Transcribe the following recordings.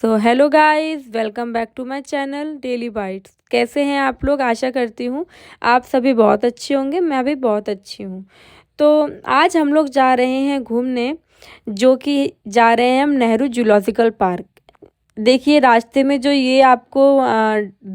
So hello guys, welcome back to my channel Daily Bites. कैसे हैं आप लोग? आशा करती हूँ आप सभी बहुत अच्छे होंगे। मैं भी बहुत अच्छी हूँ। तो आज हम लोग जा रहे हैं घूमने, जो कि जा रहे हैं हम नेहरू जूलॉजिकल पार्क। देखिए रास्ते में जो ये आपको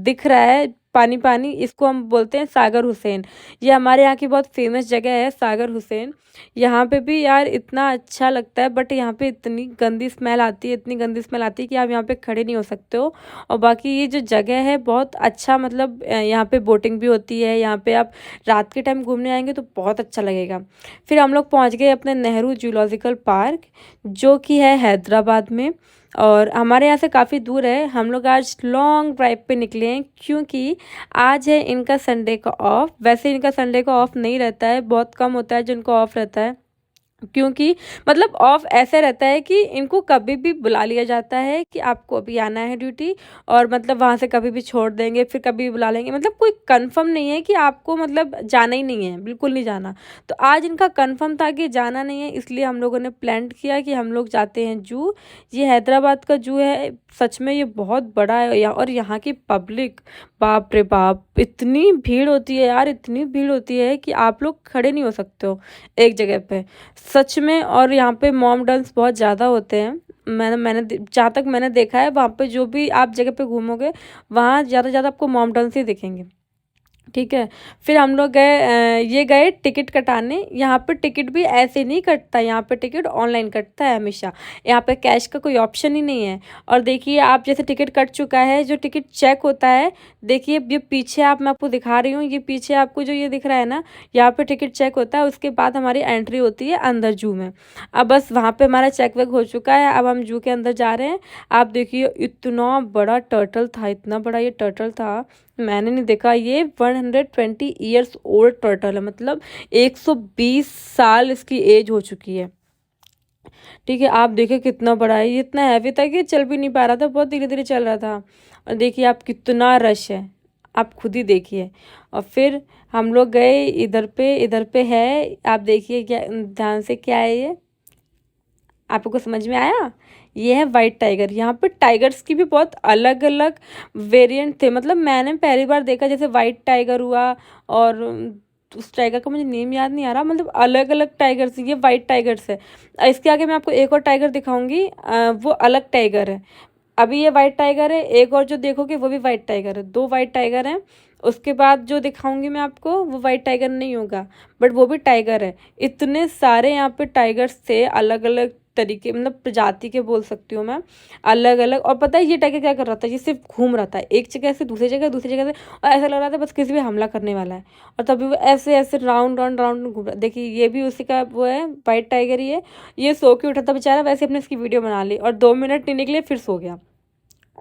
दिख रहा है पानी पानी, इसको हम बोलते हैं सागर हुसैन। ये हमारे यहाँ की बहुत फेमस जगह है सागर हुसैन। यहाँ पे भी यार इतना अच्छा लगता है, बट यहाँ पे इतनी गंदी स्मेल आती है, इतनी गंदी स्मेल आती है कि आप यहाँ पे खड़े नहीं हो सकते हो। और बाकी ये जो जगह है बहुत अच्छा, मतलब यहाँ पे बोटिंग भी होती है। यहाँ पे आप रात के टाइम घूमने आएंगे तो बहुत अच्छा लगेगा। फिर हम लोग पहुँच गए अपने नेहरू जूलॉजिकल पार्क, जो कि है हैदराबाद में, और हमारे यहाँ से काफ़ी दूर है। हम लोग आज लॉन्ग ड्राइव पे निकले हैं क्योंकि आज है इनका संडे का ऑफ। वैसे इनका संडे का ऑफ नहीं रहता है, बहुत कम होता है जिनको ऑफ रहता है। क्योंकि मतलब ऑफ ऐसे रहता है कि इनको कभी भी बुला लिया जाता है कि आपको अभी आना है ड्यूटी, और मतलब वहाँ से कभी भी छोड़ देंगे, फिर कभी भी बुला लेंगे। मतलब कोई कंफर्म नहीं है कि आपको मतलब जाना ही नहीं है, बिल्कुल नहीं जाना। तो आज इनका कंफर्म था कि जाना नहीं है, इसलिए हम लोगों ने प्लान किया कि हम लोग जाते हैं जू। ये हैदराबाद का जू है, सच में ये बहुत बड़ा है। और यहाँ की पब्लिक, बाप रे बाप, इतनी भीड़ होती है यार, इतनी भीड़ होती है कि आप लोग खड़े नहीं हो सकते हो एक जगह पे, सच में। और यहाँ पे मॉम डन्स बहुत ज़्यादा होते हैं। जहाँ तक मैंने देखा है, वहाँ पे जो भी आप जगह पे घूमोगे, वहाँ ज़्यादा से ज़्यादा आपको मॉम डन्स ही दिखेंगे। ठीक है। फिर हम लोग ये गए टिकट कटाने। यहाँ पे टिकट भी ऐसे नहीं कटता, यहाँ पे टिकट ऑनलाइन कटता है हमेशा। यहाँ पे कैश का कोई ऑप्शन ही नहीं है। और देखिए, आप जैसे टिकट कट चुका है, जो टिकट चेक होता है, देखिए ये पीछे मैं आपको दिखा रही हूँ, ये पीछे आपको जो ये दिख रहा है ना, यहाँ पे टिकट चेक होता है। उसके बाद हमारी एंट्री होती है अंदर जू में। अब बस वहाँ पे हमारा चेक वेक हो चुका है, अब हम जू के अंदर जा रहे हैं। आप देखिए, इतना बड़ा टर्टल था, इतना बड़ा ये टर्टल था, मैंने नहीं देखा। ये 120 ओल्ड टर्टल है, मतलब 120 साल इसकी एज हो चुकी है। ठीक है, आप देखिए कितना बड़ा है। ये इतना हैवी था कि चल भी नहीं पा रहा था, बहुत धीरे धीरे चल रहा था। और देखिए आप, कितना रश है, आप खुद ही देखिए। और फिर हम लोग गए इधर पे है, आप देखिए क्या ध्यान से, क्या है ये, आपको समझ में आया? ये है वाइट टाइगर। यहाँ पे टाइगर्स की भी बहुत अलग अलग वेरिएंट थे, मतलब मैंने पहली बार देखा। जैसे वाइट टाइगर हुआ, और उस टाइगर का मुझे नेम याद नहीं आ रहा, मतलब अलग अलग टाइगर्स, ये वाइट टाइगर्स है। इसके आगे मैं आपको एक और टाइगर दिखाऊंगी, वो अलग टाइगर है। अभी ये वाइट टाइगर है, एक और जो देखोगे वो भी वाइट टाइगर है, दो वाइट टाइगर हैं। उसके बाद जो दिखाऊंगी मैं आपको, वो वाइट टाइगर नहीं होगा, बट वो भी टाइगर है। इतने सारे यहाँ पे टाइगर्स थे, अलग अलग तरीके, मतलब प्रजाति के बोल सकती हूँ मैं, अलग अलग। और पता है ये टाइगर क्या कर रहा था? ये सिर्फ घूम रहा था एक जगह से दूसरी जगह, दूसरी जगह से, और ऐसा लग रहा था बस किसी भी हमला करने वाला है। और तभी वो ऐसे ऐसे राउंड राउंड राउंड घूम रहा। देखिए ये भी उसी का वो है, वाइट टाइगर ही है। ये सो के उठा था बेचारा, वैसे अपने इसकी वीडियो बना ली, और 2 मिनट नहीं निकले फिर सो गया।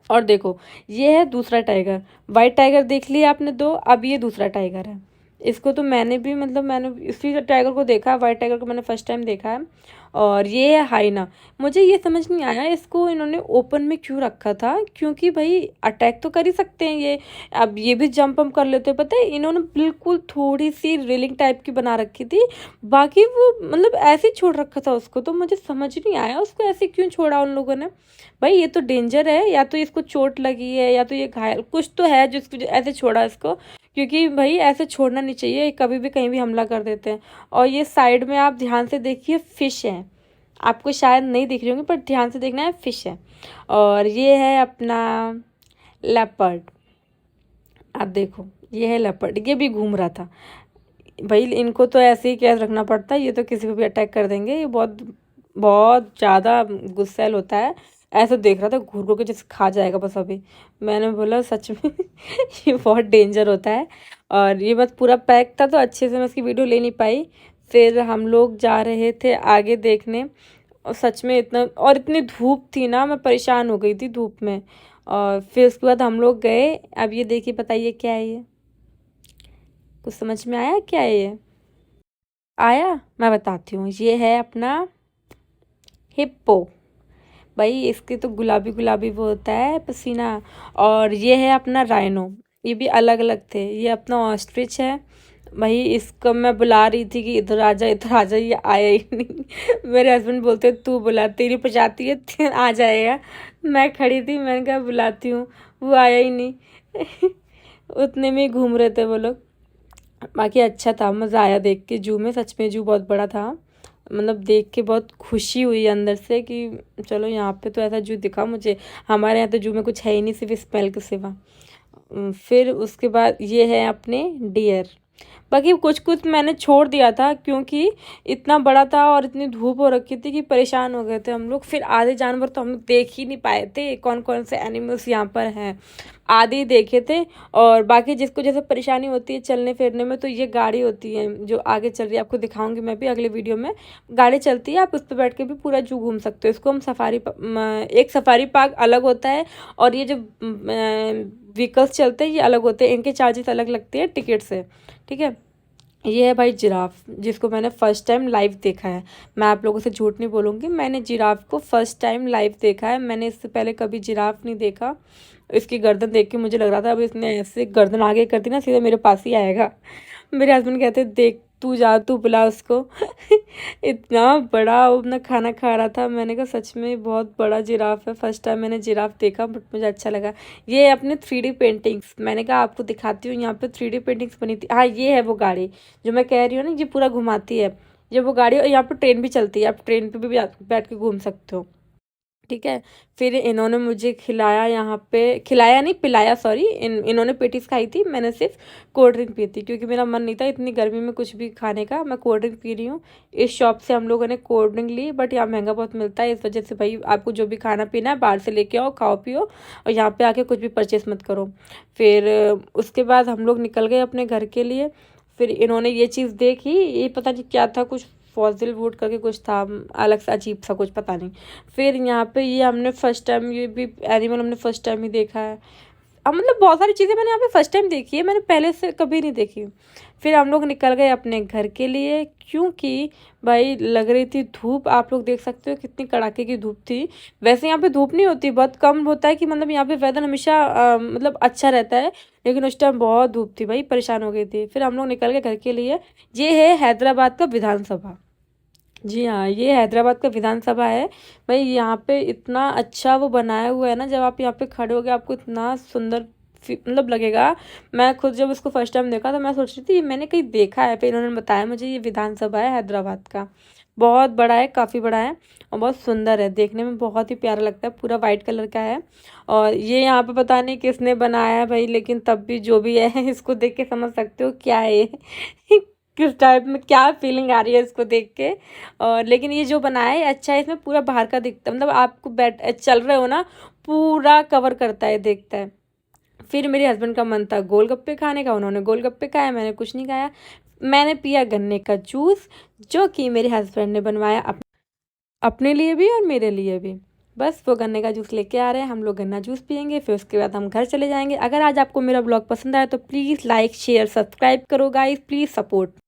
और देखो, ये है दूसरा टाइगर। वाइट टाइगर देख लिया आपने दो, अब ये दूसरा टाइगर है। इसको तो मैंने भी, मतलब मैंने इसी टाइगर को देखा, वाइट टाइगर को मैंने फर्स्ट टाइम देखा है। और ये है हाइना। मुझे ये समझ नहीं आया इसको इन्होंने ओपन में क्यों रखा था, क्योंकि भाई अटैक तो कर ही सकते हैं ये। अब ये भी जंप अप कर लेते हैं। पता है, इन्होंने बिल्कुल थोड़ी सी रेलिंग टाइप की बना रखी थी, बाकी वो मतलब ऐसे ही छोड़ रखा था उसको। तो मुझे समझ नहीं आया उसको ऐसे क्यों छोड़ा उन लोगों ने। भाई ये तो डेंजर है, या तो इसको चोट लगी है, या तो ये घायल कुछ तो है जो इसको ऐसे छोड़ा इसको। क्योंकि भाई ऐसे छोड़ना नहीं चाहिए, कभी भी कहीं भी हमला कर देते हैं। और ये साइड में आप ध्यान से देखिए, फिश है। आपको शायद नहीं दिख रही होंगी, पर ध्यान से देखना है, फिश है। और ये है अपना लेपर्ड। आप देखो, ये है लेपर्ड, ये भी घूम रहा था। भाई इनको तो ऐसे ही कैद रखना पड़ता है, ये तो किसी को भी अटैक कर देंगे। ये बहुत बहुत ज़्यादा गुस्सैल होता है। ऐसा देख रहा था घूर घूर के, जैसे खा जाएगा बस अभी। मैंने बोला सच में ये बहुत डेंजर होता है। और ये बस पूरा पैक था, तो अच्छे से मैं इसकी वीडियो ले नहीं पाई। फिर हम लोग जा रहे थे आगे देखने, और सच में इतना, और इतनी धूप थी ना, मैं परेशान हो गई थी धूप में। और फिर उसके बाद हम लोग गए। अब ये देखिए, बताइए क्या है ये? कुछ समझ में आया क्या है ये? आया, मैं बताती हूँ। ये है अपना हिप्पो। भाई इसके तो गुलाबी गुलाबी वो होता है पसीना। और ये है अपना राइनो। ये भी अलग अलग थे। ये अपना ऑस्ट्रिच है, भाई इसको मैं बुला रही थी कि इधर आ जा, ये आया ही नहीं। मेरे हस्बैंड बोलते तू बुला, तेरी प्रजाति है आ जाएगा। मैं खड़ी थी, मैंने कहा बुलाती हूँ, वो आया ही नहीं। उतने में ही घूम रहे थे वो लोग। बाकी अच्छा था, मज़ा आया देख के जू में, सच में जू बहुत बड़ा था। मतलब देख के बहुत खुशी हुई अंदर से कि चलो यहाँ पे तो ऐसा जू दिखा मुझे। हमारे यहाँ तो जू में कुछ है ही नहीं सिर्फ स्मेल के सिवा। फिर उसके बाद ये है अपने डियर। बाकी कुछ कुछ मैंने छोड़ दिया था क्योंकि इतना बड़ा था और इतनी धूप हो रखी थी कि परेशान हो गए थे हम लोग। फिर आधे जानवर तो हम लोग देख ही नहीं पाए थे, कौन कौन से एनिमल्स यहाँ पर हैं, आधे ही देखे थे। और बाकी जिसको जैसे परेशानी होती है चलने फिरने में, तो ये गाड़ी होती है जो आगे चल रही है, आपको दिखाऊंगी मैं भी अगले वीडियो में। गाड़ी चलती है, आप उस पर बैठ के भी पूरा जू घूम सकते हो। इसको हम एक सफारी पार्क अलग होता है, और ये जो व्हीकल्स चलते हैं ये अलग होते हैं, इनके चार्जेस अलग लगते हैं टिकट से। ठीक है, ये है भाई जिराफ, जिसको मैंने फ़र्स्ट टाइम लाइव देखा है। मैं आप लोगों से झूठ नहीं बोलूँगी, मैंने जिराफ को फ़र्स्ट टाइम लाइव देखा है। मैंने इससे पहले कभी जिराफ नहीं देखा। इसकी गर्दन देख के मुझे लग रहा था अब इसने ऐसे गर्दन आगे कर दी ना, सीधे मेरे पास ही आएगा। मेरे हस्बैंड कहते देख तू जा, तू बुला उसको। इतना बड़ा वो अपना खाना खा रहा था। मैंने कहा सच में बहुत बड़ा जिराफ है। फर्स्ट टाइम मैंने जिराफ देखा, बट मुझे अच्छा लगा। ये अपने 3D पेंटिंग्स, मैंने कहा आपको दिखाती हूँ, यहाँ पे 3D पेंटिंग्स बनी थी। हाँ, ये है वो गाड़ी जो मैं कह रही हूँ ना, ये पूरा घुमाती है, ये वो गाड़ी। और यहाँ पर ट्रेन भी चलती है, आप ट्रेन पर भी बैठ के घूम सकते हो। ठीक है, फिर इन्होंने मुझे खिलाया, यहाँ पे खिलाया नहीं पिलाया, सॉरी। इन्होंने पेटीज खाई थी, मैंने सिर्फ कोल्ड ड्रिंक पी थी क्योंकि मेरा मन नहीं था इतनी गर्मी में कुछ भी खाने का। मैं कोल्ड ड्रिंक पी रही हूँ। इस शॉप से हम लोगों ने कोल्ड ड्रिंक ली, बट यहाँ महंगा बहुत मिलता है, इस वजह से भाई आपको जो भी खाना पीना है बाहर से लेके आओ, खाओ पियो, और यहाँ पर आके कुछ भी परचेस मत करो। फिर उसके बाद हम लोग निकल गए अपने घर के लिए। फिर इन्होंने ये चीज़ देखी, ये पता नहीं क्या था, कुछ फॉसिल वुड करके कुछ था, अलग सा अजीब सा कुछ, पता नहीं। फिर यहाँ पे ये हमने फर्स्ट टाइम, ये भी एनिमल हमने फर्स्ट टाइम ही देखा है। अब मतलब बहुत सारी चीज़ें मैंने यहाँ पे फर्स्ट टाइम देखी है, मैंने पहले से कभी नहीं देखी। फिर हम लोग निकल गए अपने घर के लिए क्योंकि भाई लग रही थी धूप। आप लोग देख सकते हो कितनी कड़ाके की धूप थी। वैसे यहाँ पे धूप नहीं होती, बहुत कम होता है कि मतलब यहाँ पे वेदर हमेशा मतलब अच्छा रहता है, लेकिन उस टाइम बहुत धूप थी भाई, परेशान हो गई थी। फिर हम लोग निकल गए घर के लिए। ये है हैदराबाद का विधानसभा। जी हाँ, ये हैदराबाद का विधानसभा है। भाई यहाँ पे इतना अच्छा वो बनाया हुआ है ना, जब आप यहाँ पे खड़े होगे आपको इतना सुंदर मतलब लगेगा। मैं खुद जब इसको फर्स्ट टाइम देखा तो मैं सोच रही थी मैंने कहीं देखा है, फिर इन्होंने बताया मुझे ये विधानसभा है हैदराबाद का। बहुत बड़ा है, काफ़ी बड़ा है, और बहुत सुंदर है, देखने में बहुत ही प्यारा लगता है, पूरा वाइट कलर का है। और ये यहाँ पे पता नहीं किसने बनाया है भाई, लेकिन तब भी जो भी है इसको देख के समझ सकते हो क्या है ये। किस टाइप में क्या फीलिंग आ रही है इसको देख के। और लेकिन ये जो बनाया है अच्छा है, इसमें पूरा बाहर का दिखता है, मतलब आपको बैठ चल रहे हो ना, पूरा कवर करता है, देखता है। फिर मेरे हस्बैंड का मन था गोलगप्पे खाने का, उन्होंने गोलगप्पे खाया, मैंने कुछ नहीं खाया। मैंने पिया गन्ने का जूस, जो कि मेरे हस्बैंड ने बनवाया अपने लिए भी और मेरे लिए भी। बस वो गन्ने का जूस लेके आ रहे हैं, हम लोग गन्ना जूस पियेंगे, फिर उसके बाद हम घर चले जाएंगे। अगर आज आपको मेरा ब्लॉग पसंद आया तो प्लीज़ लाइक शेयर सब्सक्राइब करो गाइस, प्लीज़ सपोर्ट।